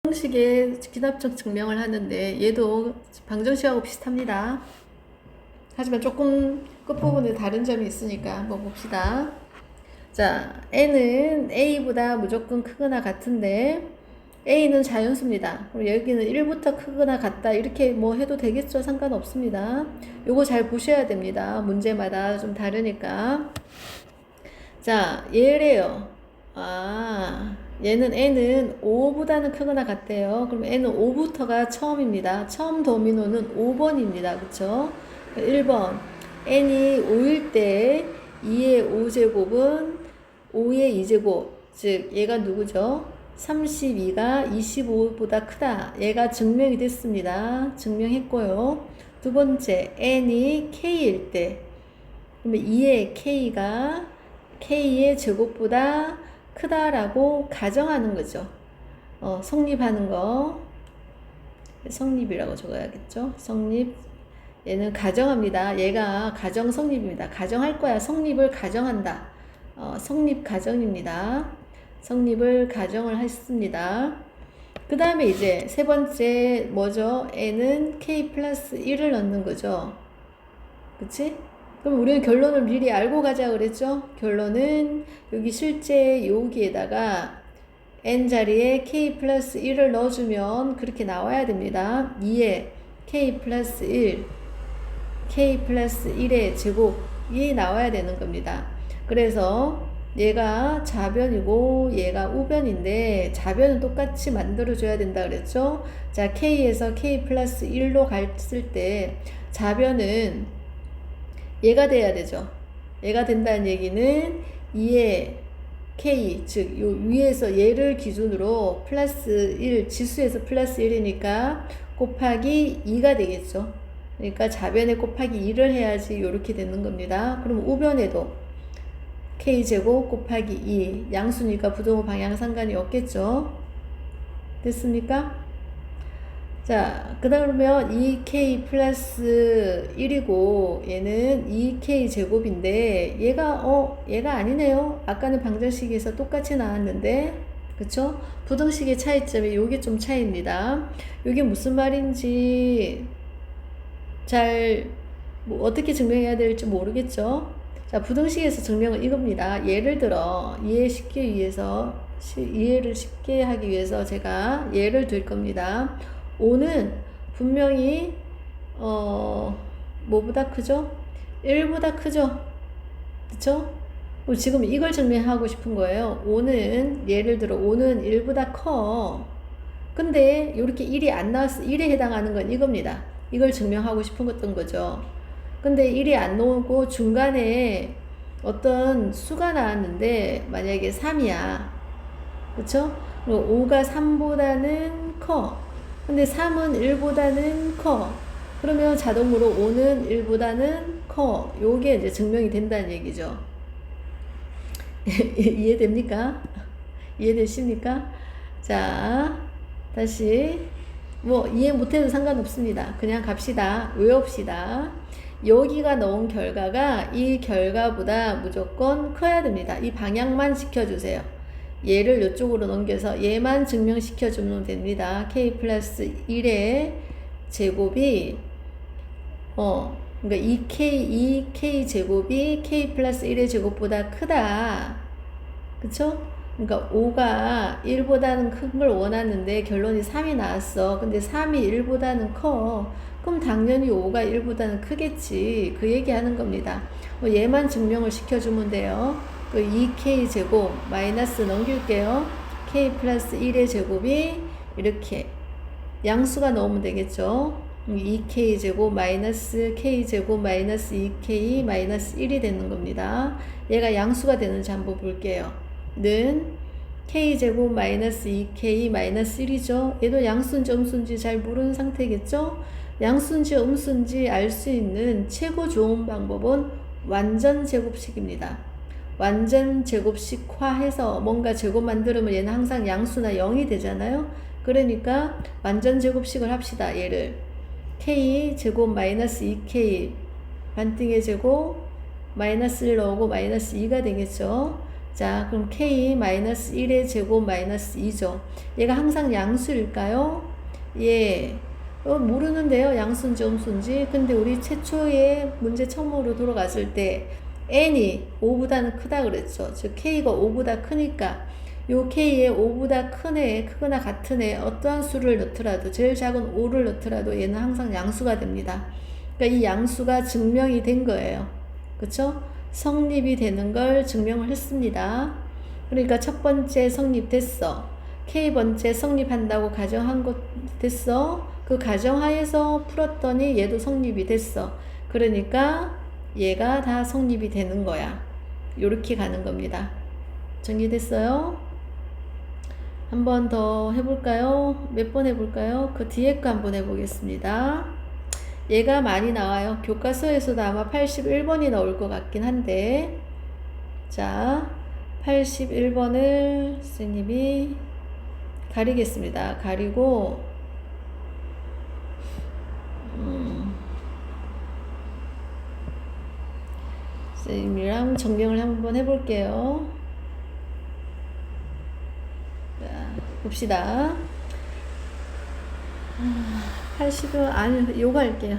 방정식의 기납적 증명을 하는데 얘도 방정식하고 비슷합니다. 하지만 조금 끝부분에 다른 점이 있으니까 한번 봅시다. 자, n은 a보다 무조건 크거나 같은데 a는 자연수입니다. 그럼 여기는 1부터 크거나 같다 이렇게 뭐 해도 되겠죠? 상관없습니다. 요거 잘 보셔야 됩니다. 문제마다 좀 다르니까. 자, 얘래요. 얘는 n은 5보다는 크거나 같대요. 그럼 n은 5부터가 처음입니다. 처음 도미노는 5번입니다. 그쵸? 1번. n이 5일 때 2의 5제곱은 5의 2제곱. 즉, 얘가 누구죠? 32가 25보다 크다. 얘가 증명이 됐습니다. 증명했고요. 두 번째, n이 k일 때. 그러면 2의 k가 k의 제곱보다 크다라고 가정하는 거죠. 성립하는 거. 성립이라고 적어야겠죠. 성립. 얘는 가정합니다. 얘가 가정 성립입니다. 가정할 거야. 성립을 가정한다. 성립 가정입니다. 성립을 가정을 했습니다. 그 다음에 이제 세 번째 뭐죠? n은 k 플러스 1을 넣는 거죠. 그치? 그럼 우리는 결론을 미리 알고 가자 그랬죠? 결론은 여기 실제 여기에다가 n 자리에 k 플러스 1을 넣어주면 그렇게 나와야 됩니다. 2에 k 플러스 1, k 플러스 1의 제곱이 나와야 되는 겁니다. 그래서 얘가 좌변이고 얘가 우변인데 좌변은 똑같이 만들어줘야 된다 그랬죠? 자, k에서 k 플러스 1로 갔을 때 좌변은 얘가 돼야 되죠. 얘가 된다는 얘기는 2의 k, 즉, 요 위에서 얘를 기준으로 플러스 1, 지수에서 플러스 1이니까 곱하기 2가 되겠죠. 그러니까 좌변에 곱하기 2를 해야지 요렇게 되는 겁니다. 그럼 우변에도 k제곱 곱하기 2, 양수니까 부동호 방향 상관이 없겠죠. 됐습니까? 자, 그 다음에 2k 플러스 1이고 얘는 2k 제곱인데 얘가 아니네요. 아까는 방정식에서 똑같이 나왔는데 그쵸? 부등식의 차이점이 요게 좀 차이입니다. 요게 무슨 말인지 뭐 어떻게 증명해야 될지 모르겠죠? 자, 부등식에서 증명은 이겁니다. 예를 들어 이해를 쉽게 하기 위해서 제가 예를 들 겁니다. 5는 분명히 뭐보다 크죠? 1보다 크죠? 그쵸? 지금 이걸 증명하고 싶은 거예요. 5는 예를 들어 5는 1보다 커. 근데 이렇게 1이 안 나왔어. 1에 해당하는 건 이겁니다. 이걸 증명하고 싶은 어떤 거죠. 근데 1이 안 나오고 중간에 어떤 수가 나왔는데 만약에 3이야. 그쵸? 5가 3보다는 커. 근데 3은 1보다는 커. 그러면 자동으로 5는 1보다는 커. 요게 이제 증명이 된다는 얘기죠. 이해됩니까? 이해되십니까? 자, 다시. 뭐, 이해 못해도 상관없습니다. 그냥 갑시다. 외웁시다. 여기가 나온 결과가 이 결과보다 무조건 커야 됩니다. 이 방향만 지켜주세요. 얘를 이쪽으로 넘겨서 얘만 증명시켜주면 됩니다. k 플러스 1의 제곱이 그러니까 2k 제곱이 k 플러스 1의 제곱보다 크다. 그쵸? 그러니까 5가 1보다는 큰 걸 원하는데 결론이 3이 나왔어. 근데 3이 1보다는 커. 그럼 당연히 5가 1보다는 크겠지. 그 얘기 하는 겁니다. 얘만 증명을 시켜주면 돼요. 그 2k 제곱 마이너스 넘길게요. k 플러스 1의 제곱이 이렇게 양수가 나오면 되겠죠. 2k 제곱 마이너스 k 제곱 마이너스 2k 마이너스 1이 되는 겁니다. 얘가 양수가 되는지 한번 볼게요. 는 k 제곱 마이너스 2k 마이너스 1이죠. 얘도 양수인지 음수인지 잘 모르는 상태겠죠. 양수인지 음수인지 알 수 있는 최고 좋은 방법은 완전 제곱식입니다. 완전 제곱식화해서 뭔가 제곱 만들면 얘는 항상 양수나 0이 되잖아요. 그러니까 완전 제곱식을 합시다. 얘를 k 제곱 마이너스 2k 반등의 제곱 마이너스 1 넣고 마이너스 2가 되겠죠. 자, 그럼 K-1의 제곱 마이너스 2죠. 얘가 항상 양수일까요? 예. 모르는데요. 양수인지 음수인지. 근데 우리 최초의 문제 처음으로 돌아갔을 때 n이 5보다는 크다 그랬죠. 즉 K가 5보다 크니까 요 K에 5보다 큰 애, 크거나 같은 애 어떠한 수를 넣더라도 제일 작은 5를 넣더라도 얘는 항상 양수가 됩니다. 그러니까 이 양수가 증명이 된 거예요. 그쵸? 성립이 되는 걸 증명을 했습니다. 그러니까 첫 번째 성립됐어. K번째 성립한다고 가정한 것 됐어. 그 가정하에서 풀었더니 얘도 성립이 됐어. 그러니까 얘가 다 성립이 되는 거야. 요렇게 가는 겁니다. 정리됐어요? 한 번 더 해볼까요? 몇 번 해볼까요? 그 뒤에 거 한번 해보겠습니다. 얘가 많이 나와요. 교과서에서도 아마 81번이 나올 것 같긴 한데, 자, 81번을 선생님이 가리겠습니다. 가리고, 선생님이랑 정리를 한번 해볼게요. 자, 봅시다. 80은, 아니, 요거 할게요.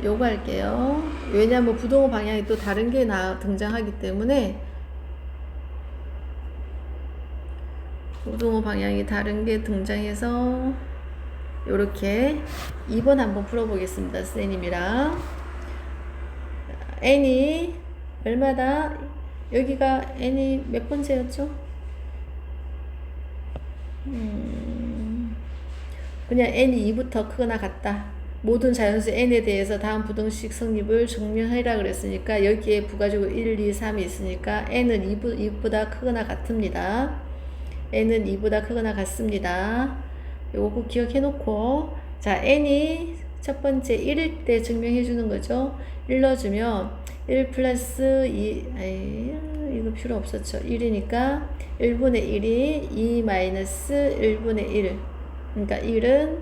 요거 할게요. 왜냐면 부동호 방향이 또 다른 게 등장하기 때문에 부동호 방향이 다른 게 등장해서 요렇게 2번 한번 풀어보겠습니다. 선생님이랑. n이 얼마다? 여기가 n이 몇 번째였죠? 그냥 n이 2부터 크거나 같다. 모든 자연수 n에 대해서 다음 부등식 성립을 증명하라 그랬으니까 여기에 부가적으로 1, 2, 3이 있으니까 n은 2보다 크거나 같습니다. n은 2보다 크거나 같습니다. 요거 꼭 기억해 놓고, 자, n이 첫 번째 1일 때 증명해 주는 거죠. 1 넣어주면 1 플러스 2, 이거 필요 없었죠. 1이니까 1분의 1이 2 마이너스 1분의 1. 그러니까 1은,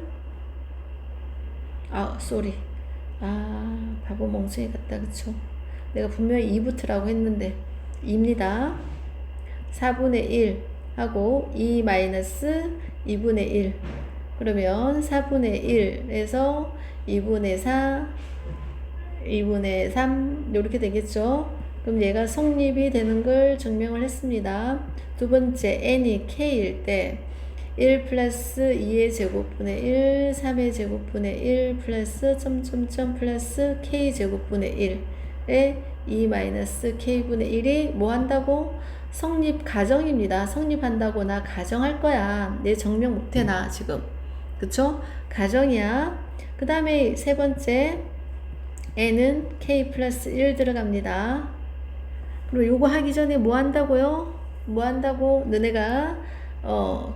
쏘리. 바보 멍청이 같다. 그쵸? 내가 분명히 2부터라고 했는데, 2입니다. 4분의 1 하고 2 마이너스 2분의 1. 그러면 4분의 1에서 2분의 4, 2분의 3 이렇게 되겠죠. 그럼 얘가 성립이 되는 걸 증명을 했습니다. 두 번째 n이 k일 때 1 플러스 2의 제곱분의 1, 3의 제곱분의 1 플러스 점점점 플러스 k 제곱분의 1에 2 마이너스 k분의 1이 뭐 한다고? 성립 가정입니다. 성립한다고 나 가정할 거야. 내 증명 못해 나 지금. 그쵸? 가정이야. 그 다음에 세 번째 n은 k 플러스 1 들어갑니다. 그리고 요거 하기 전에 뭐 한다고요? 뭐 한다고? 너네가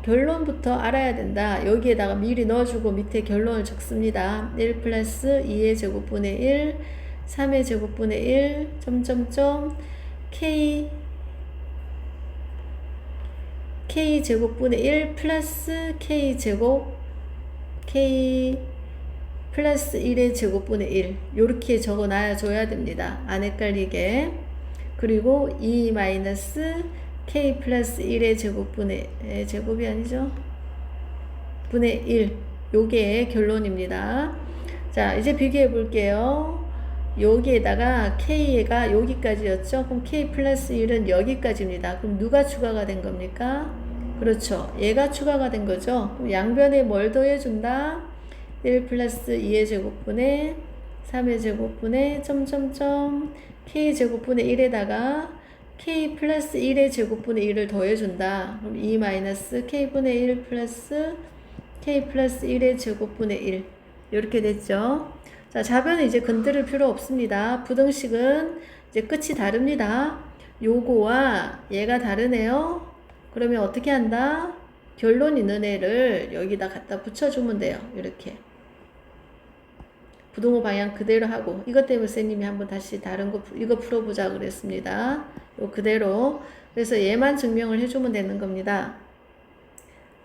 결론부터 알아야 된다. 여기에다가 미리 넣어주고 밑에 결론을 적습니다. 1 플러스 2의 제곱분의 1, 3의 제곱분의 1, 점점점 k 제곱분의 1 플러스 k 플러스 1의 제곱분의 1 요렇게 적어 놔줘야 됩니다. 안 헷갈리게. 그리고 2 마이너스 k 플러스 1의 제곱이 아니죠? 분의 1 요게 결론입니다. 자, 이제 비교해 볼게요. 여기에다가 k가 여기까지였죠? 그럼 k 플러스 1은 여기까지입니다. 그럼 누가 추가가 된 겁니까? 그렇죠. 얘가 추가가 된 거죠. 그럼 양변에 뭘 더해준다? 1 플러스 2의 제곱분의 3의 제곱분의 점점점 k 제곱분의 1에다가 k 플러스 1의 제곱분의 1을 더해준다. 그럼 2 마이너스 k분의 1 플러스 k 플러스 1의 제곱분의 1 이렇게 됐죠. 자, 좌변은 이제 건드릴 필요 없습니다. 부등식은 이제 끝이 다릅니다. 요거와 얘가 다르네요. 그러면 어떻게 한다? 결론 있는 애를 여기다 갖다 붙여주면 돼요. 이렇게. 부동호 방향 그대로 하고, 이것 때문에 선생님이 한번 다시 다른 거, 이거 풀어보자 그랬습니다. 요 그대로. 그래서 얘만 증명을 해주면 되는 겁니다.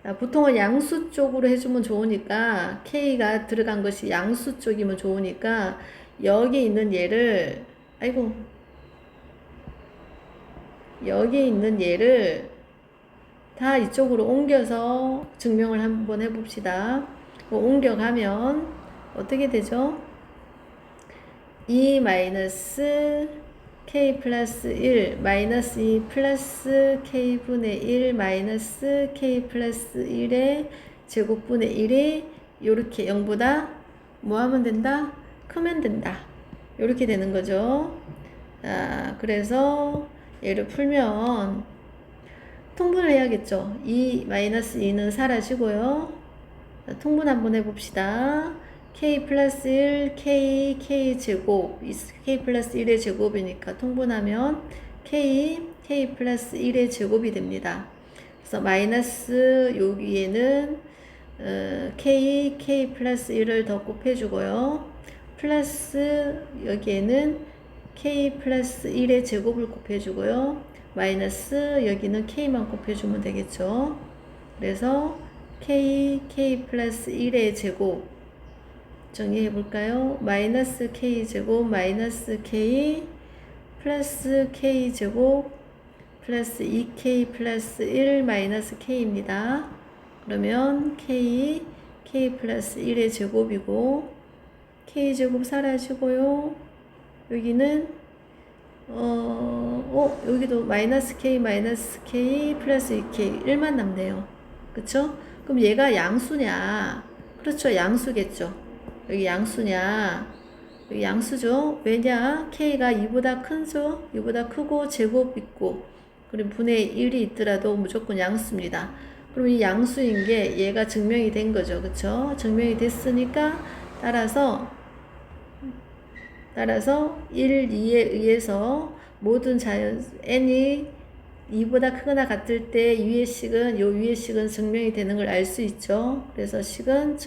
자, 보통은 양수 쪽으로 해주면 좋으니까, K가 들어간 것이 양수 쪽이면 좋으니까, 여기 있는 얘를, 아이고, 여기 있는 얘를 다 이쪽으로 옮겨서 증명을 한번 해봅시다. 옮겨가면 어떻게 되죠? 2 마이너스 k 플러스 1 마이너스 2 플러스 k분의 1 마이너스 k 플러스 1의 제곱분의 1이 요렇게 0보다 뭐 하면 된다? 크면 된다. 요렇게 되는 거죠. 자, 그래서 얘를 풀면 통분을 해야겠죠. 2 마이너스 2는 사라지고요. 자, 통분 한번 해봅시다. k 플러스 1 k 제곱 k 플러스 1의 제곱이니까 통분하면 k 플러스 1의 제곱이 됩니다. 그래서 마이너스 여기에는 k 플러스 1을 더 곱해주고요. 플러스 여기에는 k 플러스 1의 제곱을 곱해주고요. 마이너스 여기는 k만 곱해주면 되겠죠. 그래서 k 플러스 1의 제곱 정리해 볼까요? 마이너스 k 제곱 마이너스 k 플러스 k 제곱 플러스 2k 플러스 1 마이너스 k입니다. 그러면 k 플러스 1의 제곱이고 k 제곱 사라지고요. 여기는 여기도 마이너스 k 플러스 2k 1만 남네요. 그쵸? 그럼 얘가 양수냐? 그렇죠. 양수겠죠. 여기 양수냐? 여기 양수죠. 왜냐? k가 2보다 큰죠? 2보다 크고 제곱 있고 그리고 분의 1이 있더라도 무조건 양수입니다. 그럼 이 양수인 게 얘가 증명이 된 거죠. 그쵸? 증명이 됐으니까 따라서 1, 2에 의해서 모든 자연 n이 2보다 크거나 같을 때 위의 식은 요 위의 식은 증명이 되는 걸 알 수 있죠. 그래서 식은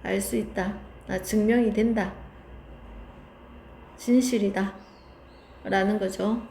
알 수 있다. 증명이 된다. 진실이다. 라는 거죠.